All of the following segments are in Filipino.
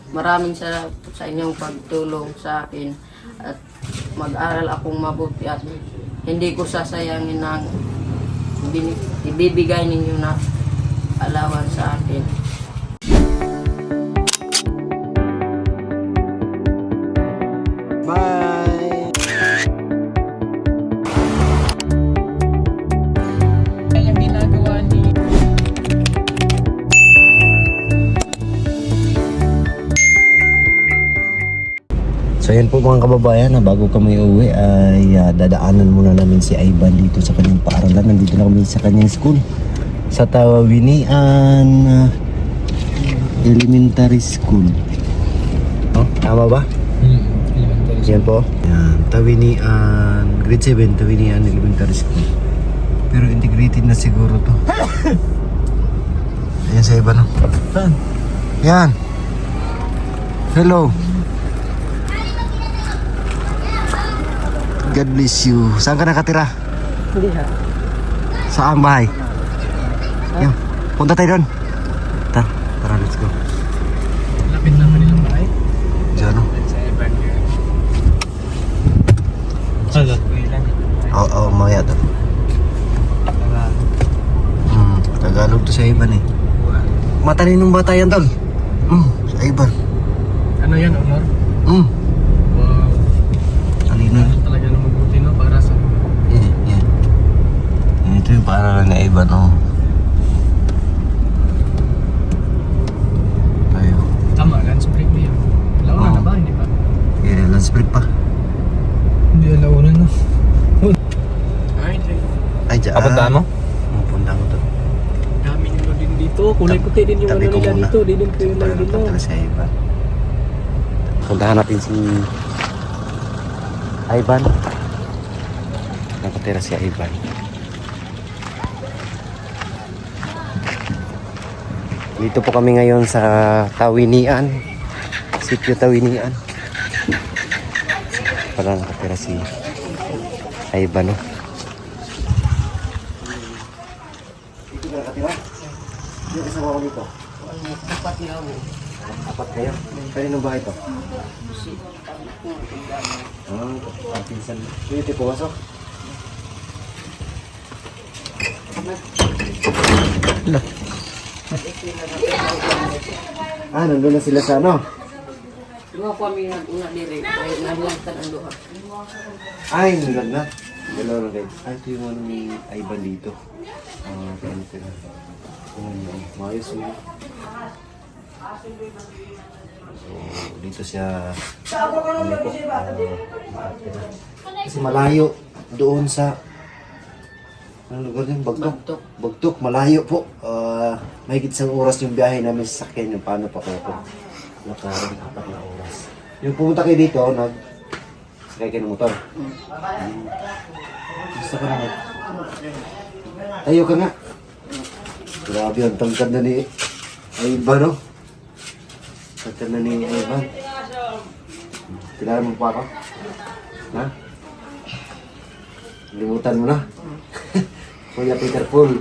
Maraming salamat po sa inyong pagtulong sa akin at mag-aral akong mabuti at hindi ko sasayangin ang ibibigay ninyo na alawan sa akin. Bye! Ang ginagawa ni So yan po mga kababayan, na bago kami uwi ay dadaanan muna namin si Ivan dito sa kanyang paaralan. Nandito na kami sa kanyang school sa Tawinian Elementary School. Oh, tama ba? Elementary. Yan po. Yan, Tawinian Grade 7, Tawinian Elementary School. Pero integrated na siguro to. Ayan sa Ivan, no? Yan. Hello. God bless you. Saan ka nakatira? Hindi ha. Saan bahay? Yan. Punta tayo doon. Tara, let's go. Lapit lang kanilang bahay. Diyan, no? Sa Evan yun. Oo, maya to. Tagalog to sa Ivan eh. Matalinong bata yan, tol. Sa Ivan. Ano yan, Honor? Wow. Talino. Talaga na mabuti, no? Para sa... Yan. Ito yung paaralan na Ivan, oh. Tayo. Tama, lunch break na yun. Alauna na ba? Hindi ba? Yeah, lunch break pa. Hindi, alauna na. Ay, dyan. Kapuntaan mo? Punta ko to. Dami nyo din dito. Kulay puti din yung ano Tabi ko nila muna. dito. Di din kayo lang dito. Punta sa Ivan. Puntahan natin si Ivan. Nakatira si Ivan. Dito po kami ngayon sa Tawinian. Sitio Tawinian. Pala nakatira si Ivan, no? Dito ka nakatira? Dito kasama ko dito. Dapat niya ako. Apat kayo? Kaninong bahay to? Ang pinsan. Dito pumasok. Nandun na sila sa ano? Mga kami nag-una diri, ay nahilangtan ang duha. Ay, nilag na. Dalawa na guys. Ito yung ano ni Ivan dito. Kaya nito na. Maayos mo. So, dito siya. Kasi malayo doon sa ano lugar din? Bagtok. Bagtok, malayo po. Mahigit isang oras yung biyahe namin sa sakyan yung paano pa po. Nakaroon 4 na oras. Yung pumunta kayo dito, sakay kayo ng motor. Gusto ka naman. Tayo ka nga. Grabe, ang tangkad na ni Ivan, no? Tangkad na ni Ivan. Kailangan mo pa ako? Ha? Limutan mo na? Kuya Peter Paul.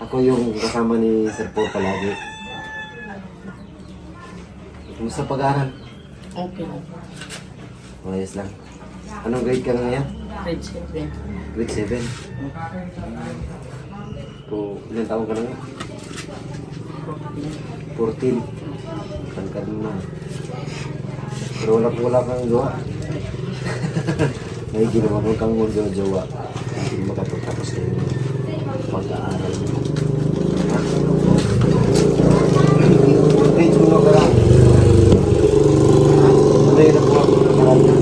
Ako yung kasama ni Sir Paul palagi. Kumusta pag-aaral? Okay. Ayos lang. Anong grade ka ngayon? Grade 7. Grade 7. So, ilan taon ka na ngayon? 14. Tangkad mo na. Pero wala kang jowa. May ginawa mo kang jowa. Hindi makapagtapos na yung pag-aaral mo. Grade mo ka lang. Ano yun ako mag-aaral na?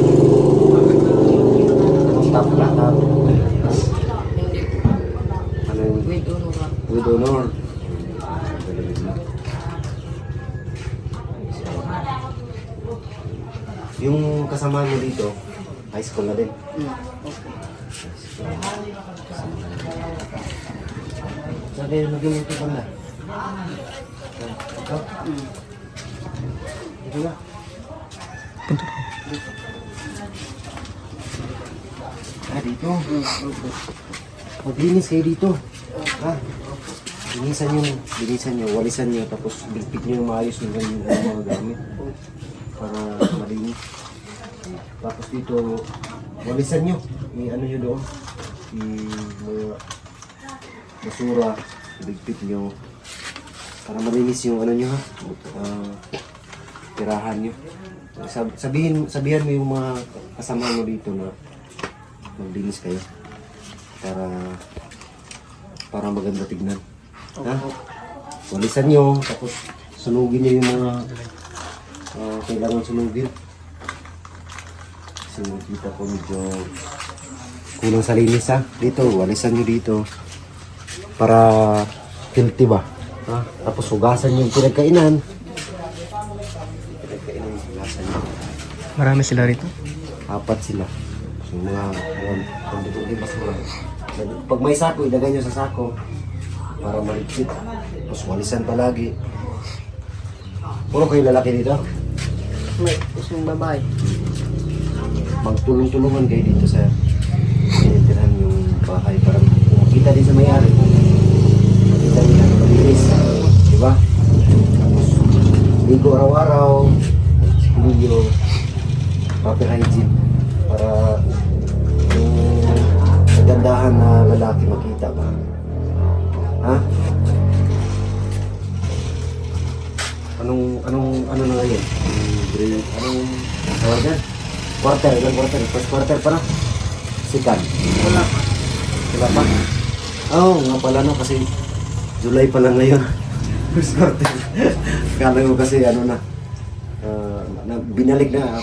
Stop na. Hindi ko. Ano yun? With honor ako. With honor. Yung kasama mo dito, high school na din. Sabi yung nag-imuto ka na. Ito? Dito na. Dito. Maglinis kayo dito. Linisan nyo, walisan nyo, tapos bilpit nyo yung maayos ng mga gamit. Tapos dito, walisan nyo. I-ano nyo doon. Mga basura. Ibigpit nyo. Para malinis yung ano nyo ha. Tirahan nyo. Sabihan mo yung mga kasama mo dito na maglinis kayo. Para maganda tignan. Ha? Walisan nyo. Tapos sunugin nyo yung mga kailangan sunugin. Kasi kita ko medyo kulang sa linis ha. Dito, walisan nyo dito. Para filthy ba? Ha? Tapos hugasan nyo yung pinagkainan. Pinagkainan yung hugasan nyo. Marami sila rito. 4 sila. So, mga kondito din basura. Pag may sako, ilagay nyo sa sako. Para maligpit. Tapos walisan palagi. Puro kayo lalaki dito. May isang babae. Magtulong-tulungan kayo dito sa tinitirahan yung bahay para makita din sa may-ari. Makita nila na malinis. Diba? Tapos, ligo araw-araw. Ligo. Proper hygiene. Para yung kagandahan na lalaki makita ba? Ha? Ano na ngayon? Anong tawag yan? Quarter. First quarter pa na? Second. Wala pa. Wala pa? Oo, nga pala no, kasi July pa lang ngayon. First quarter. Kala ko kasi ano na, binalik na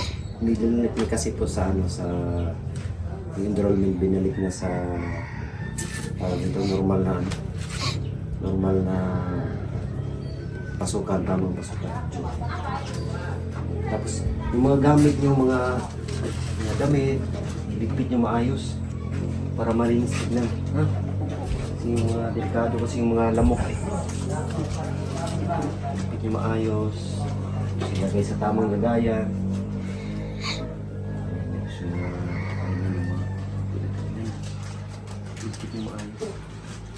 kasi po sa sa yung enrollment binalik na sa ito normal na pasukan, tamang pasukan. Tapos yung mga gamit nyo, mga damit, iligpit nyo maayos para malinis tignan. Ha? Kasi yung mga delikado kasi yung mga lamok. Iligpit nyo maayos, ilagay sa tamang lagayan. Iligpit nyo maayos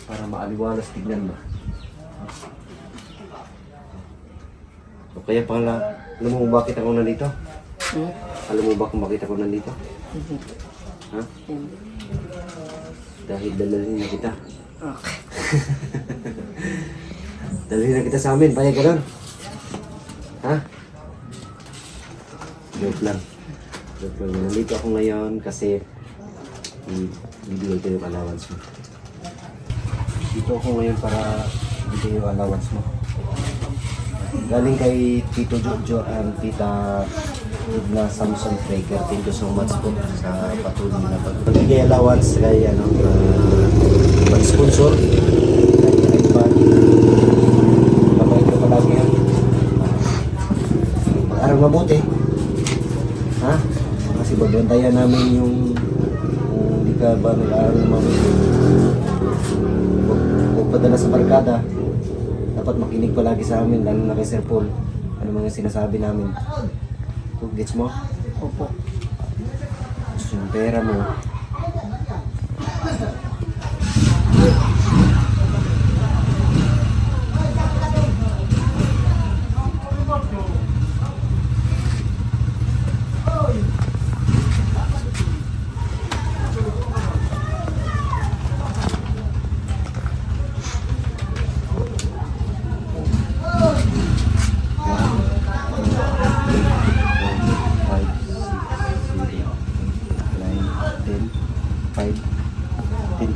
para maaliwalas tignan ba. O kaya pala, alam mo bakit ako nandito? Alam mo ba kung bakit ako nandito? Ha? Dahil dalhin na kita. Dalhin na kita sa amin, payag ka doon. Ha? Joke lang. Nandito ako ngayon kasi bibigay ko yung allowance mo. Dito ako ngayon para bibigay yung allowance mo. Galing kay Tito Jojo and Tita Edna Samson Frager. Thank you so much po sa patuloy na pagbigay allowance kay pag-sponsor kay iPad. Kapag ito palagi yan. Mag-aral mabuti. Ha? Kasi babantayan namin yung hindi ka ba nag-aaral na mabuti. Huwag padala sa barkada. Dapat makinig palagi sa amin, lalo na kay Sir Paul. Ano mga sinasabi namin. Kung gets mo? Opo. Gusto yung pera mo.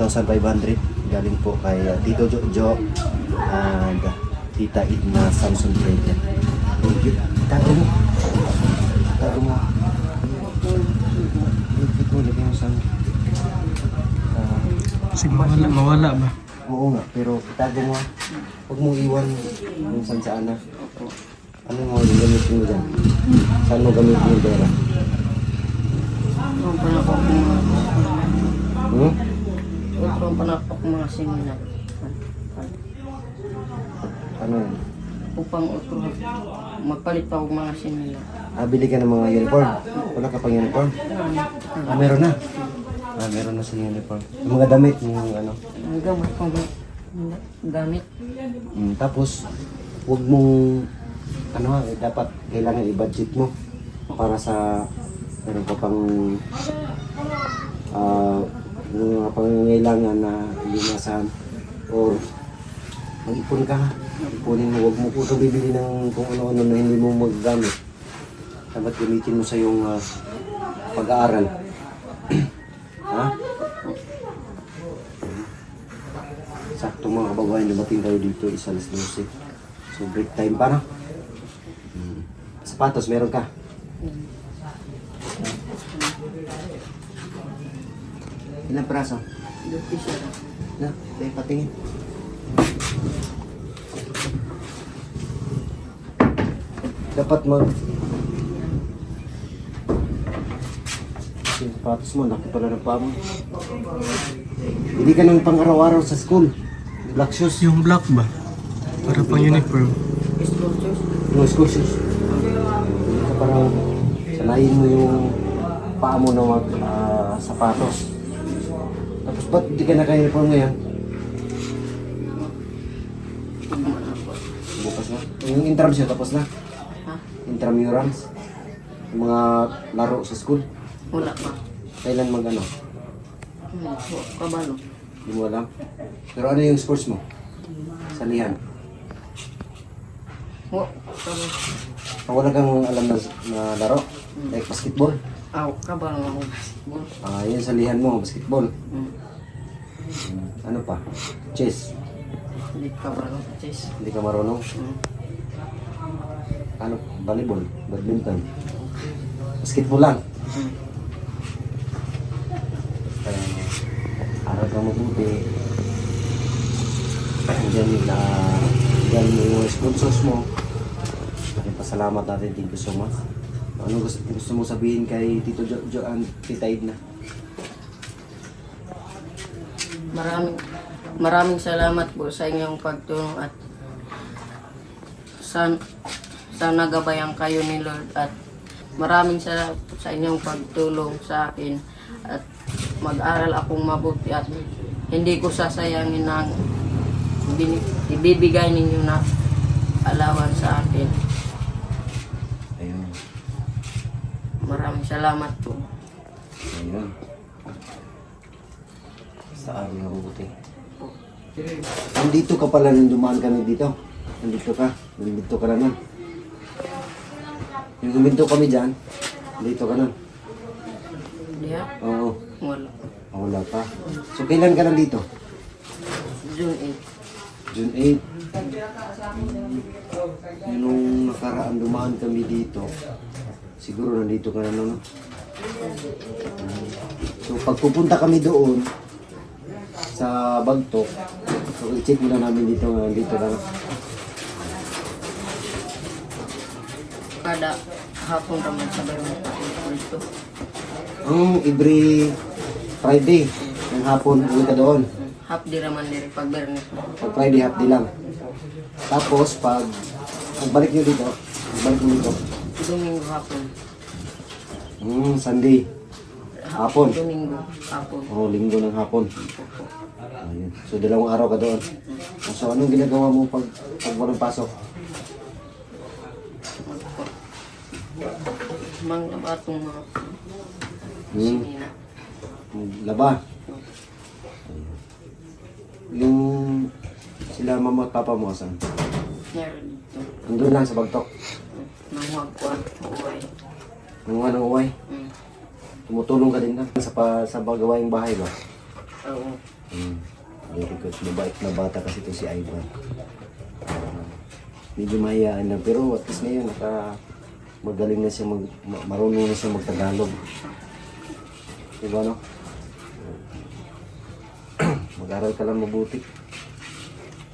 $10,500 galing po kay Tito Jojo and Tita Edna Samson Frager. Thank you. Tago mo. Ipit mo, lagay mo sa Sige, mawala ba? oo nga, pero itago mo. Huwag mong iwan kung saan saan na. Ano mo yung gamitin mo dyan? Saan mo gamitin yung pera? Ang panakok mga Hmm? ang panakok mga seminar. Ano yun? Upang magpalit pa ako mga seminar. Bili ka ng mga uniform. Wala ka pang uniform? Meron na. Meron na sa uniform. Yung mga damit, yung ano. Ang gamit kong gamit. Tapos, huwag mong, dapat kailangan i-budget mo para sa meron ka pang yung mga pangangailangan na hindi masahan or mag-ipon ka. Ipunin mo, huwag mo po ito bibili ng kung ano-ano na hindi mo magagamit. Dapat gamitin mo sa iyong pag-aaral. Ha? Sakto mga kababayan, dumating tayo dito, isalas music. So break time pa na. Sapatos, meron ka? Ilang praso? Lupi siya. Na, tayo patingin. Dapat yung sapatos mo, laki pala ng paa mo. Hindi ka nang pang-araw-araw sa school. Black shoes. Yung black ba? Para pang uniform. School shoes. Yung school shoes. Hindi ka parang sanayin mo yung paa mo na sapatos. Tapos ba't hindi ka naka-uniform ngayon? Bukas na. Yung intrams yun, tapos na. Ha? Intramurals. Yung mga laro sa school. Wala pa. Kailan mag-ano? Kabalo. Hindi mo alam. Pero ano yung sports mo? Salihan. Kabalo. Wala kang alam na laro? Like basketball? Kabalo ako basketball. Yun salihan mo, basketball. Hmm. Ano pa? Chess. Hindi kabalo. Chess. Hindi ka marunong? Hmm. Ano? Volleyball? Badminton? Basketball lang? Hmm. Aral ka mabuti. Diyan yung sponsors mo. Pasalamat natin. Thank you so much. Ano gusto mo sabihin kay Tito Jo and Tita Edna? Maraming salamat po sa inyong pagtulong at sana gabayan kayo ni Lord at maraming salamat po sa inyong pagtulong sa akin at mag-aral akong mabuti at hindi ko sasayangin ang ibibigay ninyo na alawan sa akin. Ayun. Maraming salamat po. Ayun. Sa aral na mabuti. Nandito ka pala nung dumaan kami dito. Nandito ka na nun. Yung huminto kami dyan, dito ka nun. Diya? Oo. Wala. Wala pa. So kailan ka nandito? June June 8. Nung nakaraan dumaan kami dito, siguro nandito ka na nun. So pagpupunta kami doon sa Bagtok, so i-check muna namin dito nga nandito ka na. Kada hapon naman sabay mo dito. Every Friday, ng hapon, uwi ka doon. Half di naman nila pag Bernes. Pag Friday, half day lang. Tapos, pag balik nyo dito, Domingo hapon. Sunday, hapon. Domingo hapon. Linggo ng hapon. Ayun. So, 2 araw ka doon. So, anong ginagawa mo pag walang pasok? Manglabatong mga Hmm. sinina. Laba. Yung sila mama at papa mo, saan? Meron dito. Nandun lang sa Bagtok. Nanguhag ko ang uway. Nanguha ng uway. Tumutulong ka din lang sa gawaing bahay ba? Oo. Very good. Mabait na bata kasi ito si Ivan. Medyo mahiyaan lang. Pero at least ngayon, magaling na siya, marunong na siya magtagalog. Diba no? Mag-aral ka lang mabuti.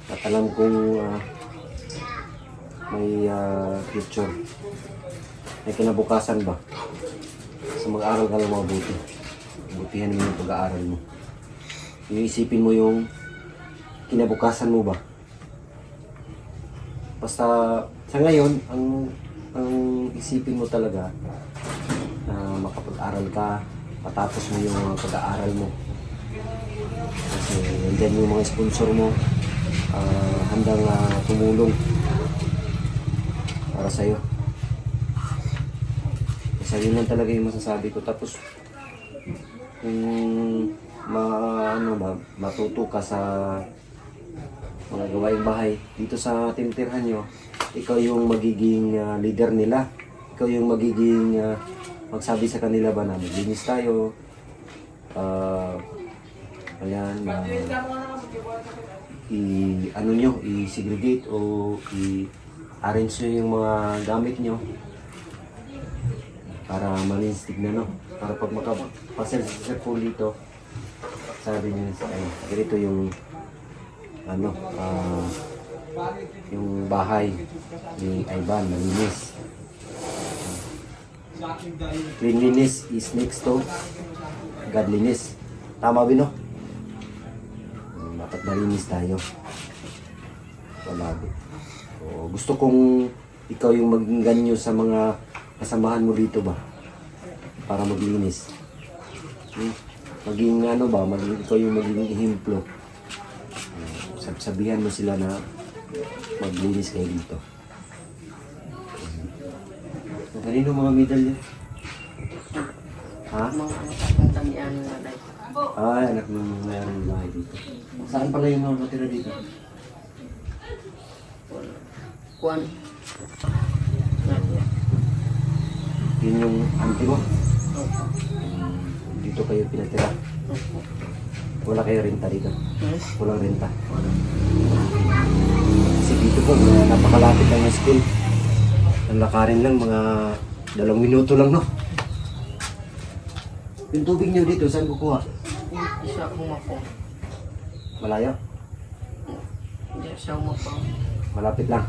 At alam kong may future. May kinabukasan ba? So mag-aral ka lang mabuti. Butihan mo yung pag-aaral mo. Yung isipin mo yung kinabukasan mo ba? Basta sa ngayon, ang isipin mo talaga na makapag-aral ka, matapos mo yung mga pag-aaral mo. Kasi nandiyan yung mga sponsor mo, handang tumulong para sa'yo. Isa yun lang talaga yung masasabi ko. Tapos, kung matuto ka sa mga gawaing bahay dito sa tinitirahan nyo, ikaw yung magiging leader nila. Ikaw yung magiging magsabi sa kanila ba na maglinis tayo. Ayan, ano nyo, i-segregate o i-arrange nyo yung mga gamit nyo para malinis tignan, no? Para pag makapasel po dito, sabi nyo, ay, ganito yung ano, yung bahay ni Ivan, malinis. Cleanliness is next to godliness. Tama, Bino? Dapat malinis tayo. Palagi. So, gusto kong ikaw yung maging ganyo sa mga kasamahan mo dito ba? Para maglinis. Maging ano ba? Ikaw yung maging ehemplo. Sabihan mo sila na maglinis kayo dito. Kanino mga medalya? Ha? Mga anak ng tamian na dahil. Ay, anak ng mayroong bahay dito. Saan pala yung mga matira dito? Kuan. Yun yung auntie mo? Dito kayo pinatira? Wala kayo renta dito? Walang renta? Kasi dito po, napakalapit lang ng school. Ang lakarin lang, mga 2 minuto lang, no? Yung tubig niyo dito, saan kukuha? Isa umapo. Malayo? Hindi siya umapo. Malapit lang.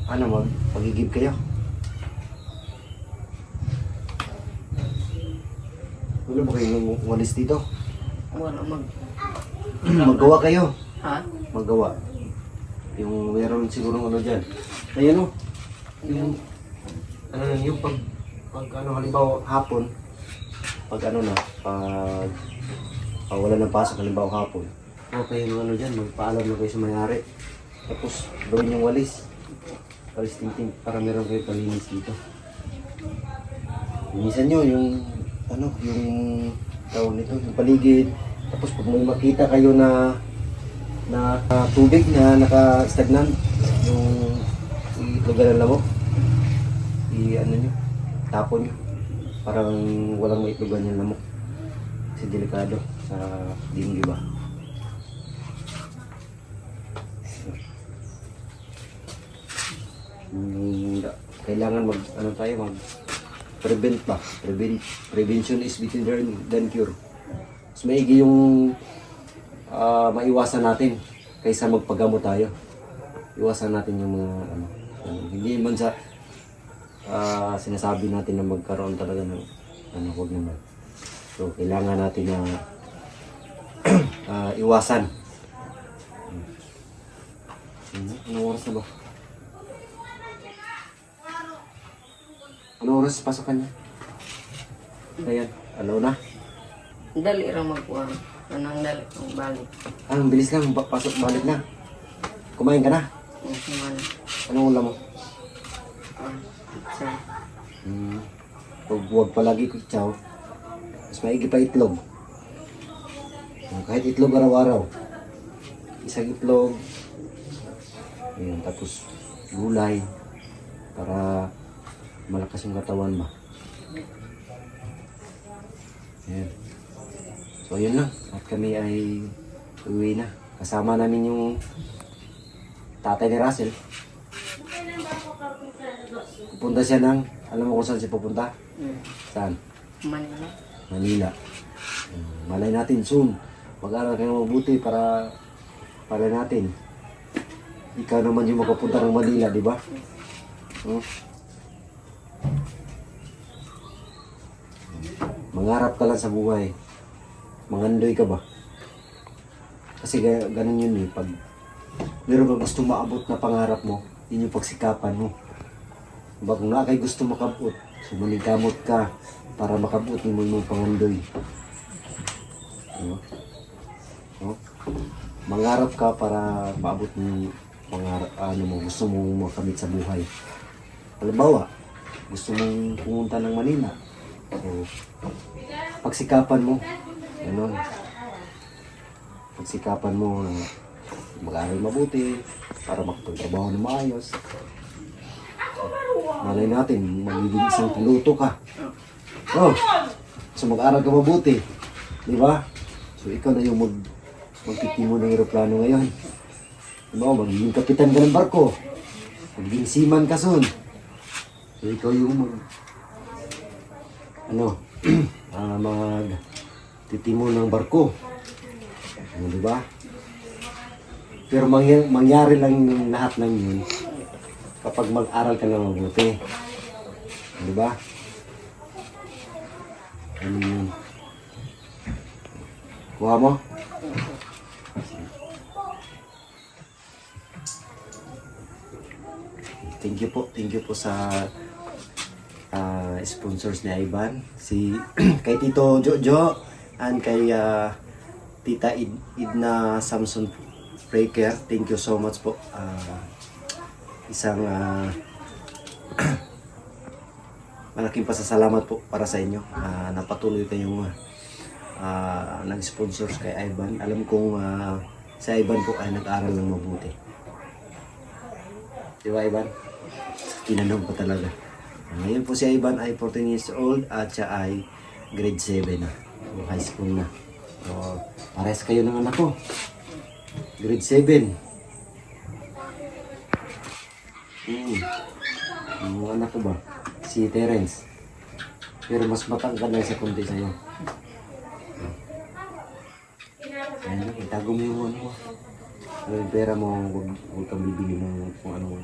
Ano, pag-igib kayo? Wala ba kayong walis dito? Wala Maggawa kayo. Ha? Magawa. Yung meron siguro ano dyan. Ayan o. Yung, yung pag ano, halimbawa hapon, pag ano na, pag wala ng pasok, halimbawa hapon, okay yung ano dyan, magpaalam na kayo sa mayari. Tapos, gawin yung walis. Walis ting-ting, para meron kayo palinis dito. Linisan nyo yung, ano, yung tawag nito, yung paligid. Tapos pag may makita kayo na tubig na naka-stagnan, yung lugar ng lamok, ano nyo, tapon nyo. Parang walang maitlugan yung lamok. Kasi delikado sa dengue ba. Kailangan prevent pa. Prevention is better than cure. Mas maigi yung maiwasan natin kaysa magpagamot tayo. Iwasan natin yung mga hindi man sa sinasabi natin na magkaroon talaga ng huwag naman. So kailangan natin na iwasan. Anong oras na ba? Anong oras pasokan niya? Ayan, alaw na. Dali ra magkuhan. Anang dali kang balik. Ang bilis lang, pasok balik na. Kumain ka na? Kumain. Anong ulam mo? Pizza. Huwag palagi kutsaw. Mas maigi pa itlog. Kahit itlog araw-araw. Isang itlog. Ayan, tapos gulay. Para malakas yung katawan ba. Ayan. So yun lang. At kami ay uwi na. Kasama namin yung tatay ni Russell. Pupunta siya ng, alam mo kung saan siya pupunta? Saan? Manila. Manila. Malay natin soon. Mag-aral kayo mabuti para natin. Ikaw naman yung makapunta ng Manila, di ba? Mangarap ka lang sa buhay. Mangandoy ka ba? Kasi ganun yun eh. Pag meron ka gusto maabot na pangarap mo, yun yung pagsikapan mo. Diba, kung na kay gusto makabot, so manigamot ka para makabot mo yung pangandoy. Diba? No? Mangarap ka para maabot mo pangarap, mo, gusto mo makamit sa buhay. Halimbawa, gusto mong pumunta ng Manila. So, pagsikapan mo. Ganun. Pagsikapan mo na mag-aaral mabuti para makapagtrabaho ng maayos. Malay natin, magiging isang piloto ka. Oh, so mag-aaral ka mabuti. Di ba? So ikaw na yung magtitimo ng aeroplano ngayon. Diba? Magiging kapitan ka ng barko. Magiging seaman ka soon. So ikaw yung magtitimo ng barko. Ano, di ba? Pero mangyari lang yung lahat ng yun kapag mag-aral ka na mabuti. Di ba? Ano yun? Kuha mo? Thank you po sa sponsors ni Ivan. Kay Tito Jojo and kay Tita Idna Samson Breaker. Thank you so much po. Isang malaking pasasalamat po para sa inyo. Napatuloy kayong nag-sponsor kay Ivan. Alam kong si Ivan po ay nag-aral ng mabuti. Di ba, Ivan? Tinanong ko talaga. Ngayon po si Ivan ay 14 years old at siya ay grade 7 na. O high school na. So, parehas kayo ng anak ko. Grade 7. Yung anak ko ba? Si Terence. Pero mas matangkad lang sa kundi sa'yo. Ayan lang, itago mo yung ano mo. Ano yung pera mo, huwag kang bibili ng kung ano.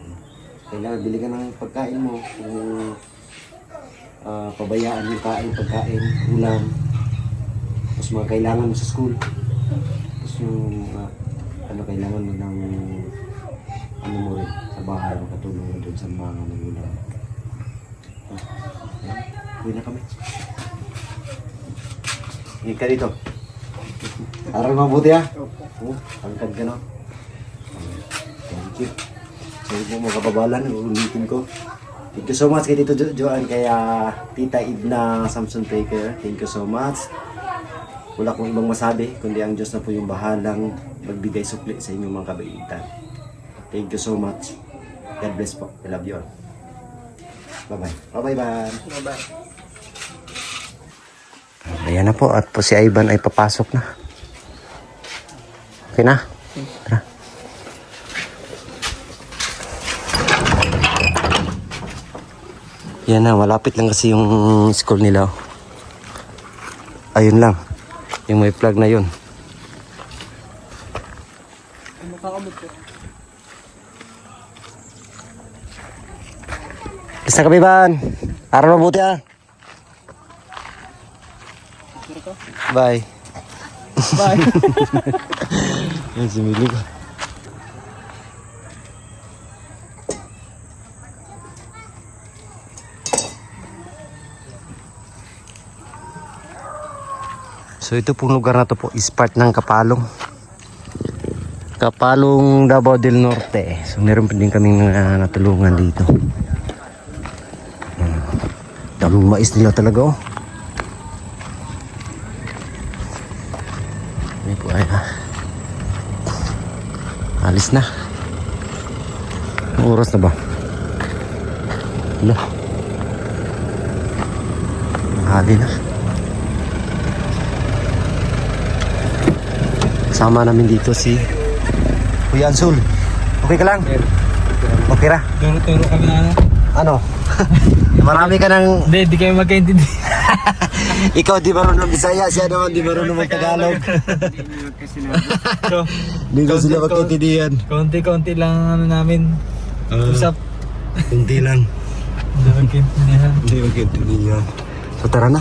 Kailangan bili ka ng pagkain mo. Kung pabayaan yung pagkain, ulam. Tapos mga kailangan mo sa school. Tapos yung kailangan mo ng ano mo rin sa bahay, makatulong mo dun sa mga magulang. Uwi na kami. Hingin ka dito. Aral mabuti ha. Tangkad ka no. Thank you. So yun mga kababalan, ulitin ko. Thank you so much kay Tito Joan, kay Tita Idna Samson Breaker. Thank you so much. Wala kong ibang masabi, kundi ang Diyos na po yung bahalang magbigay sukli sa inyong mga kabaitan. Thank you so much. God bless po. I love you all. Bye-bye. Bye-bye, Ivan. Bye-bye. Ayan na po, at po si Ivan ay papasok na. Okay na? Tara. Yan na, malapit lang kasi yung school nila. Ayun lang. Yung may flag na yun. Isa kami ba? Aral mabuti ah. Bye. Bye. Yan si Mili ko. So ito pong lugar na to po is part ng Kapalong. Kapalong Davao del Norte. So meron pa din kaming natulungan dito. Daming mais nila talaga oh. Ini po ay alis na. Anong oras na ba? Wala. Hali na. Kasama namin dito si Kuya Ansul. Okay ka lang? Okay ra? Turo kami na ano? Ano? Marami ka ng... Hindi kayo magkaintindi. Ikaw di marunong Bisaya, siya naman di marunong mag-Tagalog. So, Hindi ko sila magkaintindihan. konti-konti lang ano namin. Usap. Kunti lang. Hindi magkaintindihan. Hindi magkaintindihan. So tara na,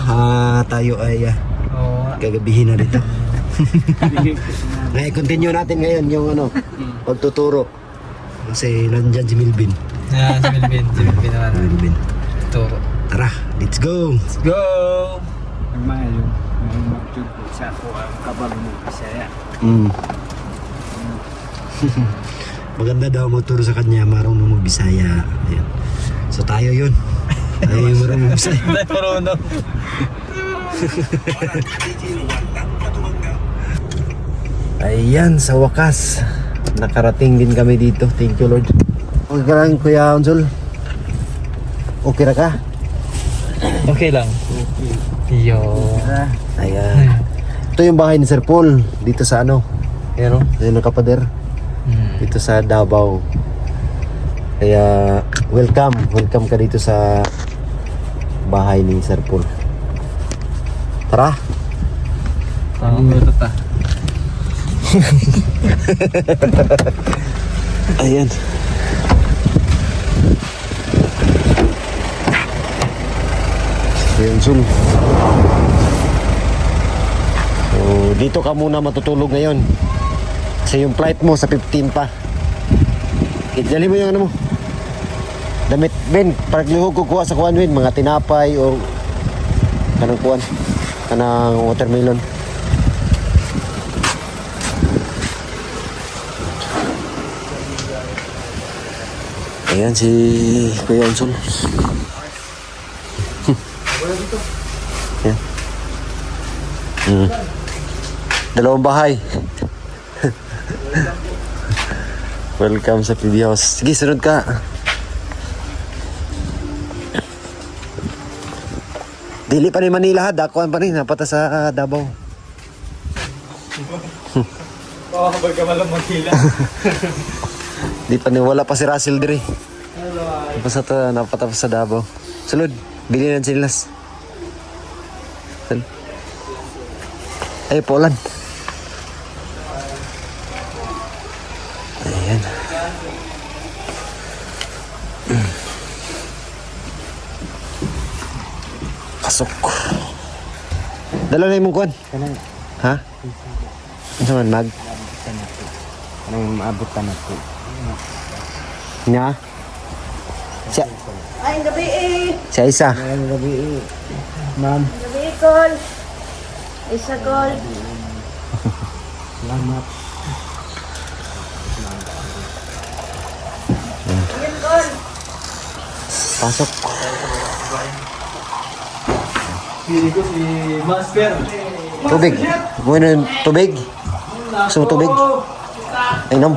tayo ay Oo. gagabihin na dito. Ngayon, continue natin ngayon yung pagtuturo. Kasi nandyan si Milvin. Yan, si Melvin. Si Melvin naman. Milvin. Turo. Tara, let's go! Let's go! Nagmahal yung magbaktud po sa ako ang kabag mo Bisaya. Maganda daw magturo sa kanya, marunong mag-Bisaya. Ayan. So tayo yun. Ay, marunong sa Hindi marunong. Ayan, sa wakas. Nakarating din kami dito. Thank you, Lord. Okay ka lang, Kuya Unsol? Okay na ka? Okay lang. Yo. Ayan. Ito yung bahay ni Sir Paul. Dito sa ano? Ayan o, ayan ang kapader. Dito sa Davao. Kaya, welcome. Welcome ka dito sa bahay ni Sir Paul. Tara. Tama ko ta. Ayan. Ayan, Sul. So, dito ka muna matutulog ngayon. Kasi yung flight mo sa 15 pa. Dali mo yung ano mo. Damit, Ben, parang lihog kukuha sa kuwan, Ben. Mga tinapay o kanang kuwan. Kanang watermelon. Ayan si Kuya Unsol. Ayan. Dalawang bahay. Welcome sa PB House. Sige, sunod ka. Dili pa ni Manila ha. Dakuan pa rin. Napata sa Davao. Oo, kapag ka malang Manila. Di pa ni wala pa si Russell dire. Napasa ta, napatapos sa Davao. Sulod, bili ng silas. Ay, Poland. Ayan. Pasok. Dala na yung kuwan. Ha? Ano man, mag? Anong maabot ka na po? Nya? Siya, Ay, gabi eh. siya isa. Ngayong gabi ma'am. Gabi eh, call. Isa call. Salamat. Ayun, call. Pasok. Pili ko si Master. Tubig. Buwan ng tubig. Gusto mo tubig? Ay, nom.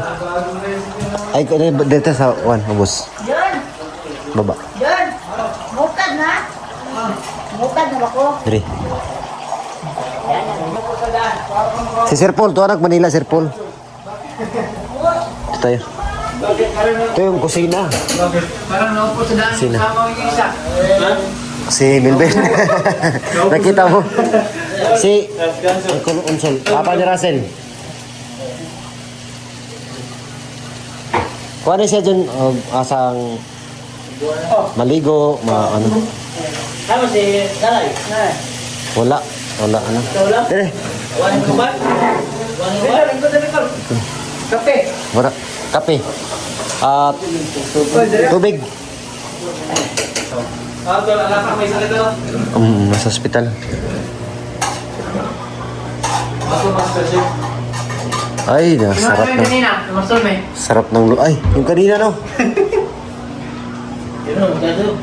Ay, dito sa one, ubos. Yun. Baba. Yun. Mukad na. Mukad na ako. Diri. Si Sir Paul, tuwanak Manila, Sir Paul. Ito tayo. Ito yung kusina. Parang naupo sa daan. Kusina. Sama yung isa. Si Milben. Nakita mo? Si Uncle Unsol. Papa ni Russell. Kuha na siya dyan, asang maligo, ano. Tama si Nanay. Wala. Wala, ano. Dire. One ko ba? Kape. Wala. Kape. At tubig. Alaka may sakit ako. Nasa hospital. Ako Master Chef. Ay, sarap ng... kanina? Master may. Sarap ng... Ay, yung kanina, no? Yun, gado.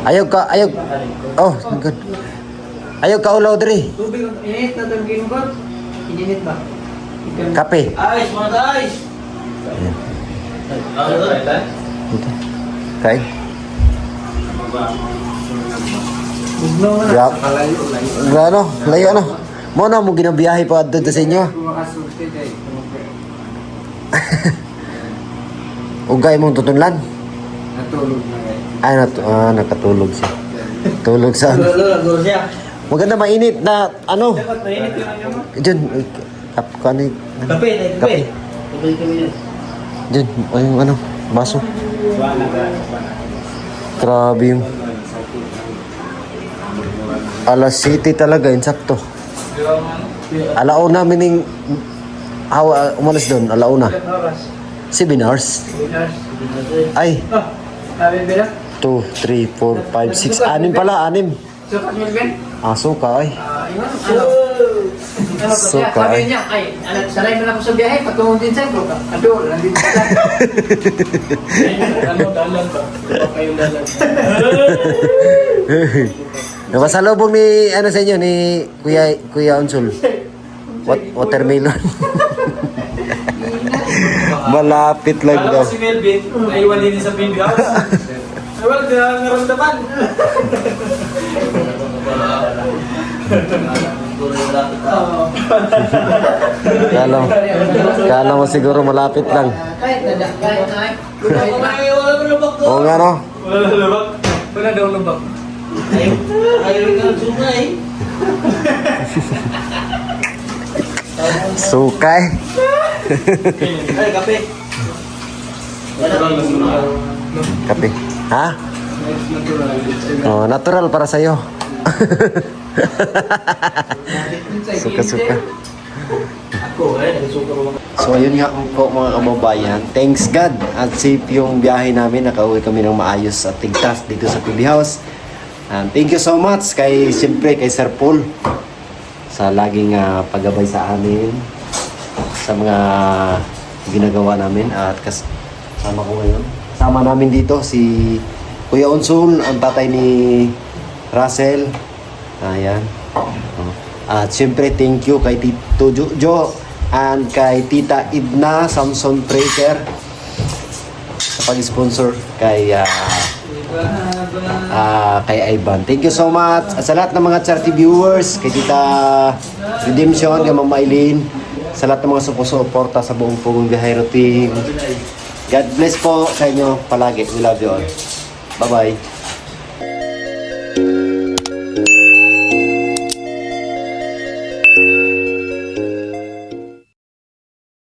Ayaw ka, ayaw... Oh, good. Ayaw ka ulaw diri. Tubig ang init na tangkin ko. Ininit ba? Kape. Ice, mga ice. Dito. Kain. Bugnaw na. Grab. Ano? Layo, ano? Mo na mo ginabiyahe pa doon sa inyo. Makasulti kay. Ugay mong tutunlan. Natulog na kayo. Ay, nakatulog siya. Tulog sa... Lalo, siya. Maganda mainit na ano. Dapat mainit yung ano mo. Diyan. Kani... Kape, kape. Kape kami yan. Diyan. Ay, yung ano. Baso. Wala ka. Grabe yung... Alas City talaga, insakto. Alauna mining... umalis doon, alauna. 7 hours. Ay, Sabi ba? 2, 3, 4, 5, 6, 6 pala, 6. So, Milben? Suka ay. Suka Sabi ay. niya, ay, sanay mo na ako sa biyahe, patungo din sa ito. Ado, nandito sa dalan ba? Kayo dalan. Nakasalubong ni, ano sa inyo, ni Kuya Unsul. Watermelon. Malapit lang daw. Si Melvin, ay wali din sa baby house. Ay, wala na naramdaman. Kala mo siguro malapit lang. Kahit na, wala mo lubak doon. Oo nga no? Wala na lubak. Wala daw lubak. Ayaw ka sumay. Sukay. Ay, kape. Kape. Ha? Oh, natural para sa'yo. Suka-suka. Ako, nagsuka ko. So ayun nga po mga kababayan, thanks God at safe yung biyahe namin, nakauwi kami ng maayos at tigtas dito sa PB House. And thank you so much kay siyempre kay Sir Paul sa laging paggabay sa amin sa mga ginagawa namin at kasama ko ngayon. Sama namin dito si Kuya Unsul, ang tatay ni Russell. Ayan. At siyempre thank you kay Tito Jo and kay Tita Idna Samson Praker sa pag-sponsor kay Ivan. Thank you so much. At sa lahat ng mga charity viewers, kay Tita Redemption, kay Mama Eileen, sa lahat ng mga sumusuporta sa buong Pugong Biyahero team. God bless po sa inyo palagi. We love you all. Bye-bye.